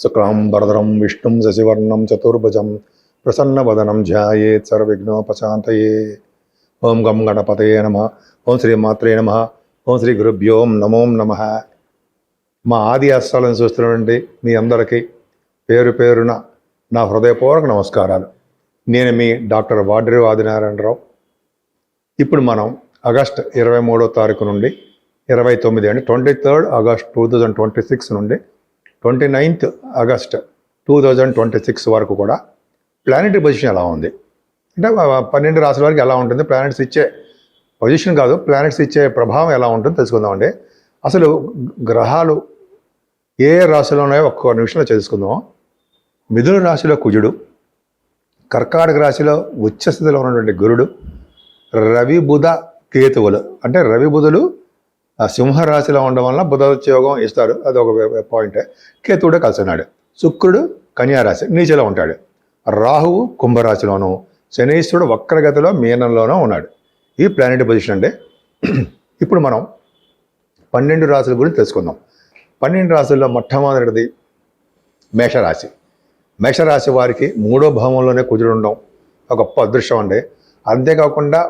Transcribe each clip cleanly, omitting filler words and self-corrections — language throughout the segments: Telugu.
శుక్లాంబరధరం విష్ణుం శశివర్ణం చతుర్భుజం ప్రసన్నవదనం ధ్యాయేత్ సర్వవిఘ్నోపశాంతయే. ఓం గం గణపతయే నమః. ఓం శ్రీ మాత్రే నమః. ఓం శ్రీ గురుభ్యో నమో నమః. మా ఆది అస్సాలను చూస్తున్నటువంటి మీ అందరికీ పేరు పేరున నా హృదయపూర్వక నమస్కారాలు. నేను మీ డాక్టర్ వాడ్రి ఆదినారాయణరావు. ఇప్పుడు మనం ఆగస్ట్ 23వ తారీఖు నుండి 29 అంటే 23rd ఆగస్ట్ 2026 నుండి 29th ఆగస్ట్ 2026 వరకు కూడా ప్లానెటరీ పొజిషన్ ఎలా ఉంది అంటే 12 రాశుల వరకు ఎలా ఉంటుంది, ప్లానెట్స్ ఇచ్చే పొజిషన్ కాదు, ప్లానెట్స్ ఇచ్చే ప్రభావం ఎలా ఉంటుందో తెలుసుకుందామండి. అసలు గ్రహాలు ఏ రాశిలో ఉన్నాయో ఒక్క నిమిషంలో తెలుసుకుందాం. మిథున రాశిలో కుజుడు, కర్కాటక రాశిలో ఉచ్చస్థితిలో ఉన్నటువంటి గురుడు, రవి బుధ కేతువులు అంటే రవి బుధులు సింహరాశిలో ఉండడం వలన బుధ యోగం ఇస్తారు, అది ఒక పాయింటే. కేతువుడే కలిసి ఉన్నాడు. శుక్రుడు కన్యారాశి నీచలో ఉంటాడు. రాహువు కుంభరాశిలోను, శనీశ్వరుడు వక్రగతిలో మీనంలోనూ ఉన్నాడు. ఈ ప్లానెటరీ పొజిషన్ అంటే ఇప్పుడు మనం 12 రాశుల గురించి తెలుసుకుందాం. 12 రాశుల్లో మొట్టమొదటిది మేషరాశి. మేషరాశి వారికి 3వ భావంలోనే కుజుడు ఉండడం ఒక గొప్ప అదృష్టం అండి. అంతేకాకుండా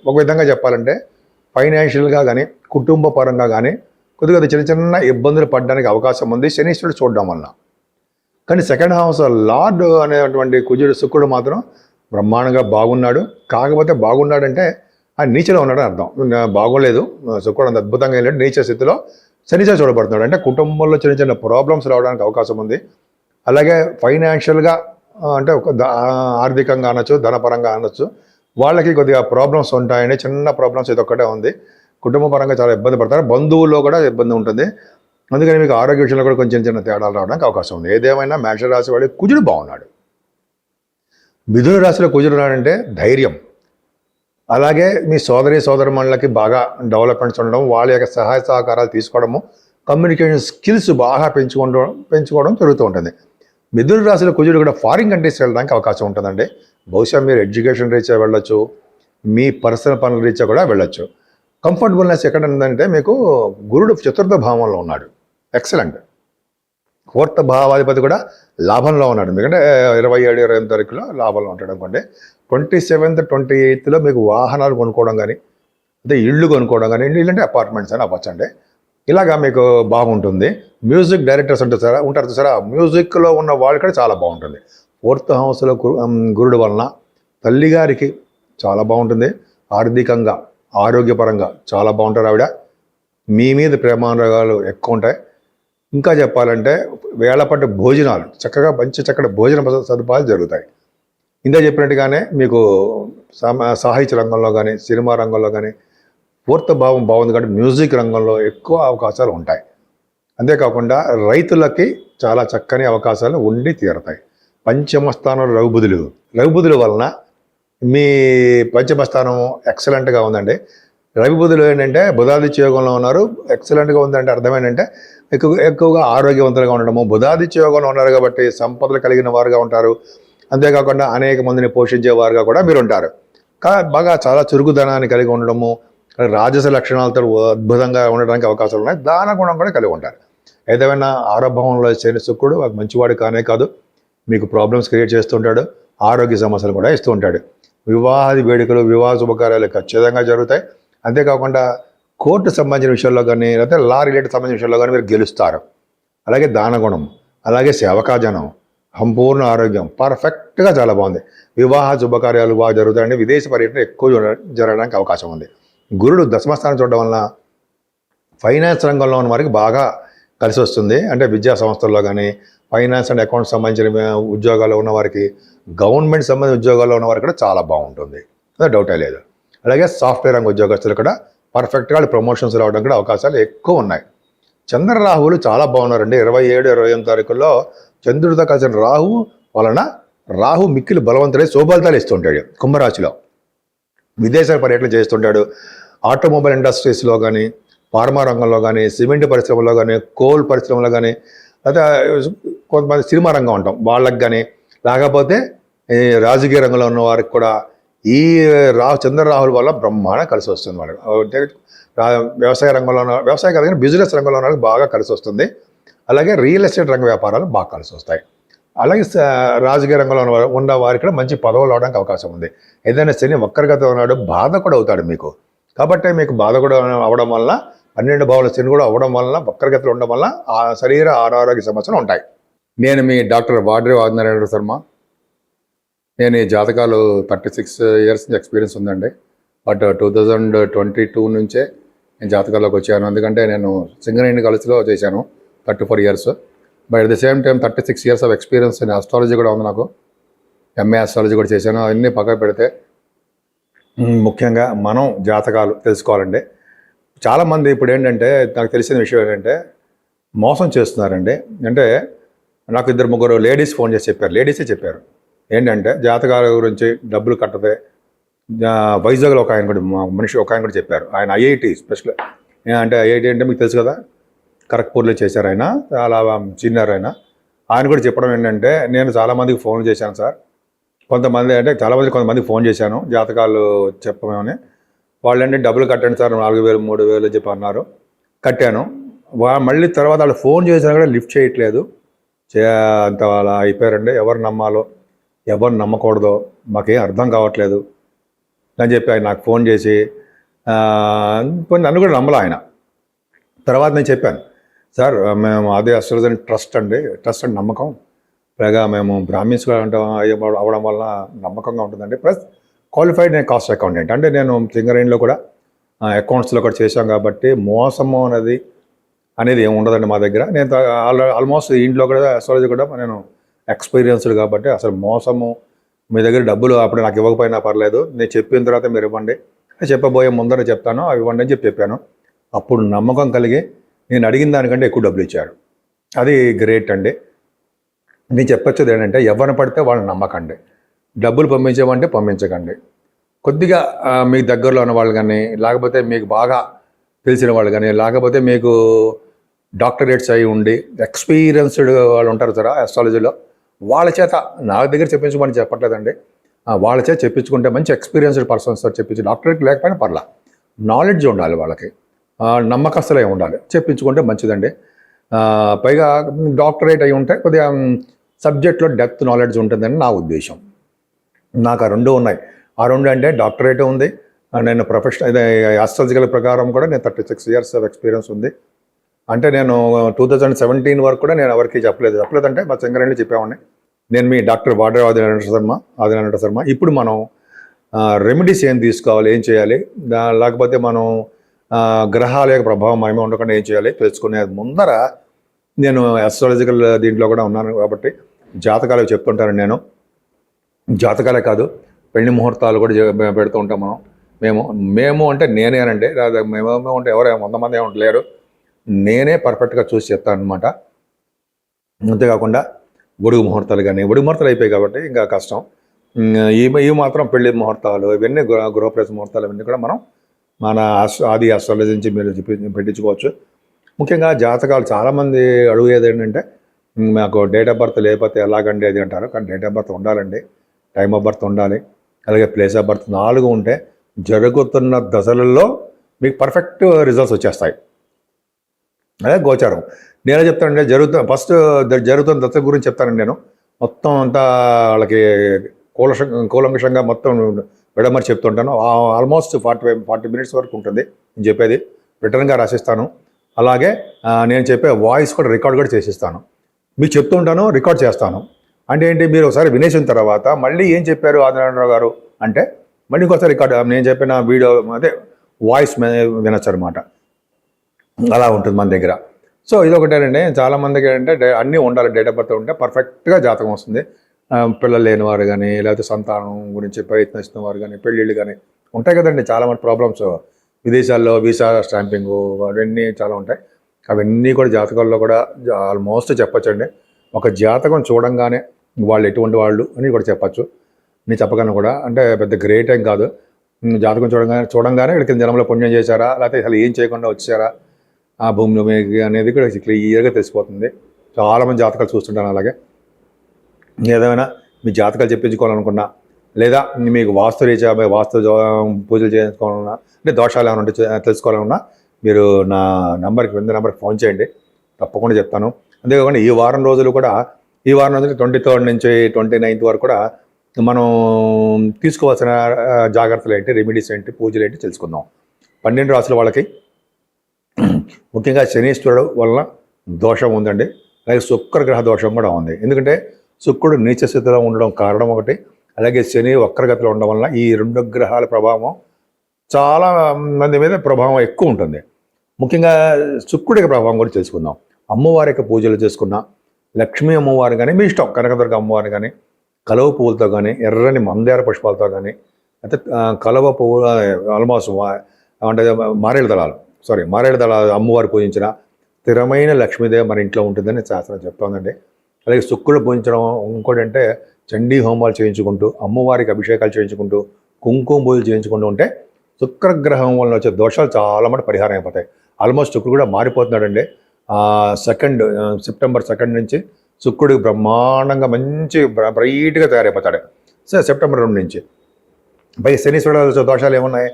ఒక విధంగా చెప్పాలంటే ఫైనాన్షియల్గా కానీ కుటుంబ పరంగా కానీ కొద్దిగా చిన్న చిన్న ఇబ్బందులు పడడానికి అవకాశం ఉంది శనీశ్వరుడు చూడడం వలన. కానీ సెకండ్ హౌస్ లార్డ్ అనేటువంటి కుజుడు శుక్రుడు మాత్రం బ్రహ్మాండంగా బాగున్నాడు. కాకపోతే బాగున్నాడంటే ఆయన నీచలో ఉన్నాడని అర్థం. బాగోలేదు, శుక్రుడు అంత అద్భుతంగా వెళ్ళాడు. నీచ స్థితిలో శనిచ చూడబడుతున్నాడు అంటే కుటుంబంలో చిన్న చిన్న ప్రాబ్లమ్స్ రావడానికి అవకాశం ఉంది. అలాగే ఫైనాన్షియల్గా అంటే ఒక ఆర్థికంగా అనొచ్చు, ధనపరంగా అనొచ్చు, వాళ్ళకి కొద్దిగా ప్రాబ్లమ్స్ ఉంటాయని, చిన్న ప్రాబ్లమ్స్ ఇది ఒక్కటే ఉంది. కుటుంబ పరంగా చాలా ఇబ్బంది పడతారు, బంధువుల్లో కూడా ఇబ్బంది ఉంటుంది. అందుకని మీకు ఆరోగ్య విషయంలో కూడా కొంచెం చిన్న తేడాలు రావడానికి అవకాశం ఉంది. ఏదేమైనా మేషరాశి వాడి కుజుడు బాగున్నాడు. మిథున రాశిలో కుజుడు ఉన్నాడంటే ధైర్యం, అలాగే మీ సోదరమణులకి బాగా డెవలప్మెంట్స్ ఉండడం, వాళ్ళ యొక్క సహాయ సహకారాలు తీసుకోవడము, కమ్యూనికేషన్ స్కిల్స్ బాగా పెంచుకోవడం జరుగుతూ ఉంటుంది. మిథున రాశిలో కుజుడు కూడా ఫారిన్ కంట్రీస్ వెళ్ళడానికి అవకాశం ఉంటుందండి. బహుశా మీరు ఎడ్యుకేషన్ రీత్యా వెళ్ళొచ్చు, మీ పర్సనల్ పనుల రీత్యా కూడా వెళ్ళొచ్చు. కంఫర్టబుల్నెస్ ఎక్కడ ఉందంటే మీకు గురుడు 4వ భావంలో ఉన్నాడు, ఎక్సలెంట్. 4th భావాధిపతి కూడా లాభంలో ఉన్నాడు. ఎందుకంటే 27, 28 తారీఖులో లాభంలో ఉంటాడు అనుకోండి. 27th, 28th మీకు వాహనాలు కొనుక్కోవడం కానీ, అదే ఇళ్ళు కొనుక్కోవడం కానీ, ఇళ్ళు అంటే అపార్ట్మెంట్స్ అని అవ్వచ్చండి. ఇలాగా మీకు బాగుంటుంది. మ్యూజిక్ డైరెక్టర్స్ ఉంటారు చూసారా, మ్యూజిక్లో ఉన్న వాళ్ళు కూడా చాలా బాగుంటుంది. 4th హౌస్లో గురుడు వలన తల్లిగారికి చాలా బాగుంటుంది. ఆర్థికంగా, ఆరోగ్యపరంగా చాలా బాగుంటారు. ఆవిడ మీ మీద ప్రేమానురాగాలు ఎక్కువ ఉంటాయి. ఇంకా చెప్పాలంటే వేళపాటు భోజనాలు చక్కగా చక్కటి భోజన సదుపాయాలు జరుగుతాయి. ఇందా చెప్పినట్టుగానే మీకు సాహిత్య రంగంలో కానీ, సినిమా రంగంలో కానీ 4th భావం బాగుంది కాబట్టి మ్యూజిక్ రంగంలో ఎక్కువ అవకాశాలు ఉంటాయి. అంతేకాకుండా రైతులకి చాలా చక్కని అవకాశాలు ఉండి తీరతాయి. పంచమ స్థానం రవిబుధుల వలన మీ పంచమ స్థానం ఎక్సలెంట్గా ఉందండి. రవిబుధులు ఏంటంటే బుధాదిత్య యోగంలో ఉన్నారు, ఎక్సలెంట్గా ఉందంటే అర్థం ఏంటంటే ఎక్కువగా ఆరోగ్యవంతులుగా ఉండడము. బుధాదిత్య యోగంలో ఉన్నారు కాబట్టి సంపదలు కలిగిన వారుగా ఉంటారు. అంతేకాకుండా అనేక మందిని పోషించేవారుగా కూడా మీరు ఉంటారు. బాగా చాలా చురుకుదనాన్ని కలిగి ఉండడము, రాజస లక్షణాలతో అద్భుతంగా ఉండడానికి అవకాశాలు ఉన్నాయి. దాన గుణం కూడా కలిగి ఉంటారు. ఏదైనా ఆరంభంలో శని శుక్రుడు మంచివాడు కానే కాదు, మీకు ప్రాబ్లమ్స్ క్రియేట్ చేస్తుంటాడు, ఆరోగ్య సమస్యలు కూడా ఇస్తూ ఉంటాడు. వివాహాది వేడుకలు, వివాహ శుభకార్యాలు ఖచ్చితంగా జరుగుతాయి. అంతేకాకుండా కోర్టు సంబంధించిన విషయాల్లో కానీ, లేకపోతే లా రిలేటెడ్ సంబంధించిన విషయాల్లో కానీ మీరు గెలుస్తారు. అలాగే దానగుణం, అలాగే సేవకాజనం, సంపూర్ణ ఆరోగ్యం పర్ఫెక్ట్గా చాలా బాగుంది. వివాహ శుభకార్యాలు బాగా జరుగుతాయండి. విదేశీ పర్యటన ఎక్కువ జరగడానికి అవకాశం ఉంది. గురుడు దశమస్థానం చూడడం వలన ఫైనాన్స్ రంగంలో ఉన్న వారికి బాగా కలిసి వస్తుంది. అంటే విద్యా సంస్థల్లో కానీ, ఫైనాన్స్ అండ్ అకౌంట్స్ సంబంధించిన ఉద్యోగాల్లో ఉన్న వారికి, గవర్నమెంట్ సంబంధించిన ఉద్యోగాల్లో ఉన్న వారికి కూడా చాలా బాగుంటుంది, అదే డౌటే లేదు. అలాగే సాఫ్ట్వేర్ రంగ ఉద్యోగస్తులు కూడా పర్ఫెక్ట్గా ప్రమోషన్స్ రావడం కూడా అవకాశాలు ఎక్కువ ఉన్నాయి. చంద్ర రాహువులు చాలా బాగున్నారండి. 27, 28 తారీఖుల్లో చంద్రుడితో కలిసిన రాహు వలన రాహు మిక్కిలు బలవంతుడై శోభలితాలు ఇస్తుంటాడు. కుంభరాశిలో విదేశాల పర్యటన చేస్తుంటాడు. ఆటోమొబైల్ ఇండస్ట్రీస్లో కానీ, ఫార్మా రంగంలో కానీ, సిమెంట్ పరిశ్రమలో కానీ, కోల్ పరిశ్రమలో కానీ, లేదా కొంతమంది సినిమా రంగం ఉంటాం వాళ్ళకి కానీ, లేకపోతే రాజకీయ రంగంలో ఉన్న వారికి కూడా ఈ చంద్ర రాహుల వల్ల బ్రహ్మాండం కలిసి వస్తుంది వాళ్ళకి. వ్యవసాయ రంగంలో వ్యవసాయ కాదు కానీ బిజినెస్ రంగంలో ఉన్న బాగా కలిసి వస్తుంది. అలాగే రియల్ ఎస్టేట్ రంగ వ్యాపారాలు బాగా కలిసి వస్తాయి. అలాగే రాజకీయ రంగంలో ఉన్న వారికి కూడా మంచి పదవులు అవడానికి అవకాశం ఉంది. ఏదైనా శని వక్రగతి ఉన్నాడు, బాధ కూడా అవుతాడు మీకు. కాబట్టి మీకు బాధ కూడా అవడం వల్ల 12 భావాల శని కూడా అవ్వడం వల్ల వక్రగతిలో ఉండడం వల్ల ఆ శరీర అనారోగ్య సమస్యలు ఉంటాయి. నేను మీ డాక్టర్ వాడ్రే ఆదినారాయణ శర్మ. నేను ఈ జాతకాలు 36 years ఎక్స్పీరియన్స్ ఉందండి. బట్ 2022 నుంచే నేను జాతకాల్లోకి వచ్చాను. ఎందుకంటే నేను సింగరేణి కాలేజ్లో చేశాను 34 years. But at the same time 36 years of experience in astrology కూడా ఉంది నాకు. ఎంఏ ఆస్ట్రాలజీ కూడా చేశాను. అవన్నీ పక్కన పెడితే ముఖ్యంగా మనం జాతకాలు తెలుసుకోవాలండి. చాలామంది ఇప్పుడు ఏంటంటే నాకు తెలిసిన విషయం ఏంటంటే మోసం చేస్తున్నారండి. అంటే నాకు 2-3 లేడీస్ ఫోన్ చేసి చెప్పారు, లేడీసే చెప్పారు ఏంటంటే జాతకాల గురించి డబ్బులు కట్టదే. వైజాగ్లో ఒక ఆయన కూడా మనిషి ఒక ఆయన కూడా చెప్పారు. ఆయన ఐఐటి స్పెషల్, అంటే ఐఐటి అంటే మీకు తెలుసు కదా, ఖరగ్పూర్లో చేశారు. ఆయన చాలా సీనియర్. ఆయన కూడా చెప్పడం ఏంటంటే నేను చాలామందికి ఫోన్ చేశాను సార్, కొంతమంది అంటే కొంతమందికి ఫోన్ చేశాను జాతకాలు చెప్పమని. వాళ్ళు అంటే డబ్బులు కట్టండి సార్ 4,000 3,000 అని చెప్పి అన్నారు. కట్టాను. మళ్ళీ తర్వాత వాళ్ళు ఫోన్ చేసినా కూడా లిఫ్ట్ చేయట్లేదు. అంత అలా అయిపోయారండి. ఎవరు నమ్మాలో ఎవరు నమ్మకూడదో మాకేం అర్థం కావట్లేదు అని చెప్పి ఆయన నాకు ఫోన్ చేసి నన్ను కూడా నమ్మలే ఆయన. తర్వాత నేను చెప్పాను, సార్ మేము అదే అస్ట్రాలజీ ట్రస్ట్ అండి నమ్మకం, పైగా మేము బ్రాహ్మిన్స్ అవ్వడం వల్ల నమ్మకంగా ఉంటుందండి. ప్లస్ క్వాలిఫైడ్ నేను కాస్ట్ అకౌంటెంట్, అంటే నేను సింగరేణిలో కూడా అకౌంట్స్లో కూడా చేశాం కాబట్టి మోసము అనేది ఏమి ఉండదండి మా దగ్గర. నేను ఆల్మోస్ట్ ఇంట్లో కూడా అస్ట్రాలజీ కూడా నేను ఎక్స్పీరియన్స్డ్ కాబట్టి అసలు మోసము మీ దగ్గర డబ్బులు అప్పుడు నాకు ఇవ్వకపోయినా పర్లేదు, నేను చెప్పిన తర్వాత మీరు ఇవ్వండి, చెప్పబోయే ముందర చెప్తాను అవి ఇవ్వండి అని చెప్పాను. అప్పుడు నమ్మకం కలిగి నేను అడిగిన దానికంటే ఎక్కువ డబ్బులు ఇచ్చారు. అది గ్రేట్ అండి. నేను చెప్పొచ్చేది ఏంటంటే ఎవరిని పడితే వాళ్ళని నమ్మకండి, డబ్బులు పంపించేవంటే పంపించకండి. కొద్దిగా మీకు దగ్గరలో ఉన్న వాళ్ళు కానీ, లేకపోతే మీకు బాగా తెలిసిన వాళ్ళు కానీ, లేకపోతే మీకు డాక్టరేట్స్ అయి ఉండి ఎక్స్పీరియన్స్డ్ వాళ్ళు ఉంటారు సార్ ఆస్ట్రాలజీలో, వాళ్ళ చేత నా దగ్గర చెప్పించమని చెప్పట్లేదండి, వాళ్ళ చేత చెప్పించుకుంటే మంచి ఎక్స్పీరియన్స్డ్ పర్సన్స్ చెప్పించి, డాక్టరేట్ లేకపోయినా పర్లా, నాలెడ్జ్ ఉండాలి వాళ్ళకి, నమ్మకస్తులే ఉండాలి, చెప్పించుకుంటే మంచిదండి. పైగా డాక్టరేట్ అయి ఉంటే కొద్దిగా సబ్జెక్ట్లో డెప్త్ నాలెడ్జ్ ఉంటుందని నా ఉద్దేశం. నాకు ఆ 2 ఉన్నాయి. ఆ 2 అంటే డాక్టరేట్ ఉంది, నేను ప్రొఫెషనల్ ఆస్ట్రాలజికల్ ప్రకారం కూడా నేను 36 years ఆఫ్ ఎక్స్పీరియన్స్ ఉంది. అంటే నేను 2017 వరకు కూడా నేను ఎవరికి చెప్పలేదంటే మా సింగరేణిలో చెప్పేవాడిని. నేను మీ డాక్టర్ వాడ్రే ఆదినారాయణ శర్మ. ఇప్పుడు మనం రెమెడీస్ ఏం తీసుకోవాలి, ఏం చేయాలి, లేకపోతే మనం గ్రహాల యొక్క ప్రభావం ఏమీ ఉండకుండా ఏం చేయాలి తెలుసుకునే ముందర నేను ఆస్ట్రాలజికల్ దీంట్లో కూడా ఉన్నాను కాబట్టి జాతకాలు చెప్తుంటాను. నేను జాతకాలే కాదు పెళ్లి ముహూర్తాలు కూడా పెడుతూ ఉంటాం మేము అంటే నేనేనండి, మేము అంటే ఎవరు 100 మంది ఏమంటే లేరు, నేనే పర్ఫెక్ట్గా చూసి చెప్తాను అనమాట. అంతేకాకుండా గొడుగు ముహూర్తాలు అయిపోయాయి కాబట్టి ఇంకా కష్టం. ఇవి మాత్రం పెళ్లి ముహూర్తాలు, ఇవన్నీ గృహప్రవేశ ముహూర్తాలు ఇవన్నీ కూడా మనం మన ఆది ఆస్ట్రాలజీ నుంచి మీరు పెట్టించుకోవచ్చు. ముఖ్యంగా జాతకాలు చాలామంది అడుగుయేది ఏంటంటే మాకు డేట్ ఆఫ్ బర్త్ లేకపోతే ఎలాగండి అది అంటారు. కానీ డేట్ ఆఫ్ బర్త్ ఉండాలండి, టైమ్ ఆఫ్ బర్త్ ఉండాలి, అలాగే ప్లేస్ ఆఫ్ బర్త్ 4 ఉంటే జరుగుతున్న దశలలో మీకు పర్ఫెక్ట్ రిజల్ట్స్ వచ్చేస్తాయి. అదే గోచారం. నేనే చెప్తానండి, జరుగుతున్న దశ గురించి చెప్తానండి. నేను మొత్తం అంతా వాళ్ళకి కూలంకషంగా మొత్తం విడమరి చెప్తుంటాను. ఆల్మోస్ట్ 40 minutes వరకు ఉంటుంది నేను చెప్పేది, రిటర్న్గా రాసిస్తాను. అలాగే నేను చెప్పే వాయిస్ కూడా రికార్డ్ కూడా చేసిస్తాను. మీకు చెప్తుంటాను, రికార్డ్ చేస్తాను. అంటే ఏంటి, మీరు ఒకసారి వినేసిన తర్వాత మళ్ళీ ఏం చెప్పారు ఆదినారాయణరావు గారు అంటే మళ్ళీ ఇంకోసారి రికార్డ్ నేను చెప్పిన వీడియో అదే వాయిస్ వినొచ్చు అనమాట. అలా ఉంటుంది మన దగ్గర. సో ఇదొకటేనండి. చాలామందికి ఏంటంటే అన్నీ ఉండాలి, డేట్ ఆఫ్ బర్త్ ఉంటే పర్ఫెక్ట్గా జాతకం వస్తుంది. పిల్లలు లేని వారు కానీ, లేకపోతే సంతానం గురించి ప్రయత్నిస్తున్న వారు కానీ, పెళ్ళిళ్ళు కానీ ఉంటాయి కదండి. చాలా మంది ప్రాబ్లమ్స్ విదేశాల్లో వీసా స్టాంపింగ్ అవన్నీ చాలా ఉంటాయి. అవన్నీ కూడా జాతకాల్లో కూడా ఆల్మోస్ట్ చెప్పచ్చండి. ఒక జాతకం చూడంగానే వాళ్ళు ఎటువంటి వాళ్ళు అని కూడా చెప్పచ్చు. నేను చెప్పగలను కూడా, అంటే పెద్ద గ్రేట్ ఏం కాదు. జాతకం చూడంగానే వీళ్ళకి జనంలో పుణ్యం చేశారా, లేకపోతే అసలు ఏం చేయకుండా వచ్చారా ఆ భూమిలో అనేది కూడా క్లియర్గా తెలిసిపోతుంది. చాలామంది జాతకాలు చూస్తుంటాను. అలాగే ఏదైనా మీ జాతకాలు చెప్పించుకోవాలనుకున్నా, లేదా మీకు వాస్తు రీత్యా వాస్తు పూజలు చేసుకోవాలన్నా, అంటే దోషాలు ఏమైనా ఉంటే తెలుసుకోవాలన్నా మీరు నా నంబర్కి ఫోన్ చేయండి, తప్పకుండా చెప్తాను. అంతేకాకుండా ఈ వారం రోజులు 23rd నుంచి 29th వరకు కూడా మనం తీసుకోవాల్సిన జాగ్రత్తలు ఏంటి, రెమెడీస్ ఏంటి, పూజలు ఏంటి తెలుసుకుందాం. 12 రాసుల వాళ్ళకి ముఖ్యంగా శనీశ్వరుడు వలన దోషం ఉందండి. అలాగే శుక్రగ్రహ దోషం కూడా ఉంది. ఎందుకంటే శుక్రుడు నీచ స్థితిలో ఉండడం కారణం ఒకటి, అలాగే శని వక్రగతిలో ఉండడం వలన ఈ 2 గ్రహాల ప్రభావం చాలా మంది మీద ప్రభావం ఎక్కువ ఉంటుంది. ముఖ్యంగా శుక్రుడికి ప్రభావం కూడా తెలుసుకుందాం. అమ్మవారికి పూజలు చేసుకున్నా, లక్ష్మీ అమ్మవారు కానీ, మీ ఇష్టం కనకదుర్గ అమ్మవారు కానీ, కలువ పువ్వులతో కానీ, ఎర్రని మందార పుష్పాలతో కానీ, అయితే కలువ పువ్వు ఆల్మోస్ట్ అంటే మారేడు దళాలు అమ్మవారు పూజించిన స్థిరమైన లక్ష్మీదేవి మన ఇంట్లో ఉంటుందని శాస్త్రం చెప్తోందండి. అలాగే శుక్రుడు పూజించడం ఇంకోటి అంటే చండీ హోమాలు చేయించుకుంటూ, అమ్మవారికి అభిషేకాలు చేయించుకుంటూ, కుంకుమ పూజలు చేయించుకుంటూ ఉంటే శుక్రగ్రహం వల్ల వచ్చే దోషాలు చాలా మటు పరిహారం అయిపోతాయి. ఆల్మోస్ట్ శుక్రుడు కూడా మారిపోతున్నాడండి. సెప్టెంబర్ 2 నుంచి శుక్రుడికి బ్రహ్మాండంగా మంచి బ్రైట్గా తయారైపోతాడు. సెప్టెంబర్ 2 నుంచి పై శనీశ్వరుడు దోషాలు ఏమున్నాయి,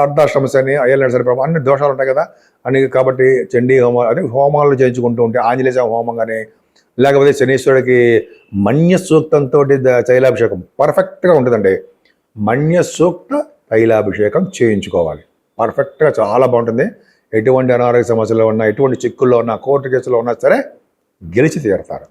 అర్ధాశ్రమ శని, అయ్యలేని శని ప్రభావం, అన్ని దోషాలు ఉంటాయి కదా అని. కాబట్టి చండీ హోమాలు అదే హోమాలు చేయించుకుంటూ ఉంటే ఆంజనేయ స్వామి హోమం కానీ, లేకపోతే శనీశ్వరుడికి మన్య సూక్తంతో తైలాభిషేకం పర్ఫెక్ట్గా ఉంటుందండి. మన్య సూక్త తైలాభిషేకం చేయించుకోవాలి. పర్ఫెక్ట్గా చాలా బాగుంటుంది. ఎటువంటి అనారోగ్య సమస్యలు ఉన్నా, ఎటువంటి చిక్కుల్లో ఉన్నా, కోర్టు కేసులో ఉన్నా సరే గెలిచి తీరుతారు.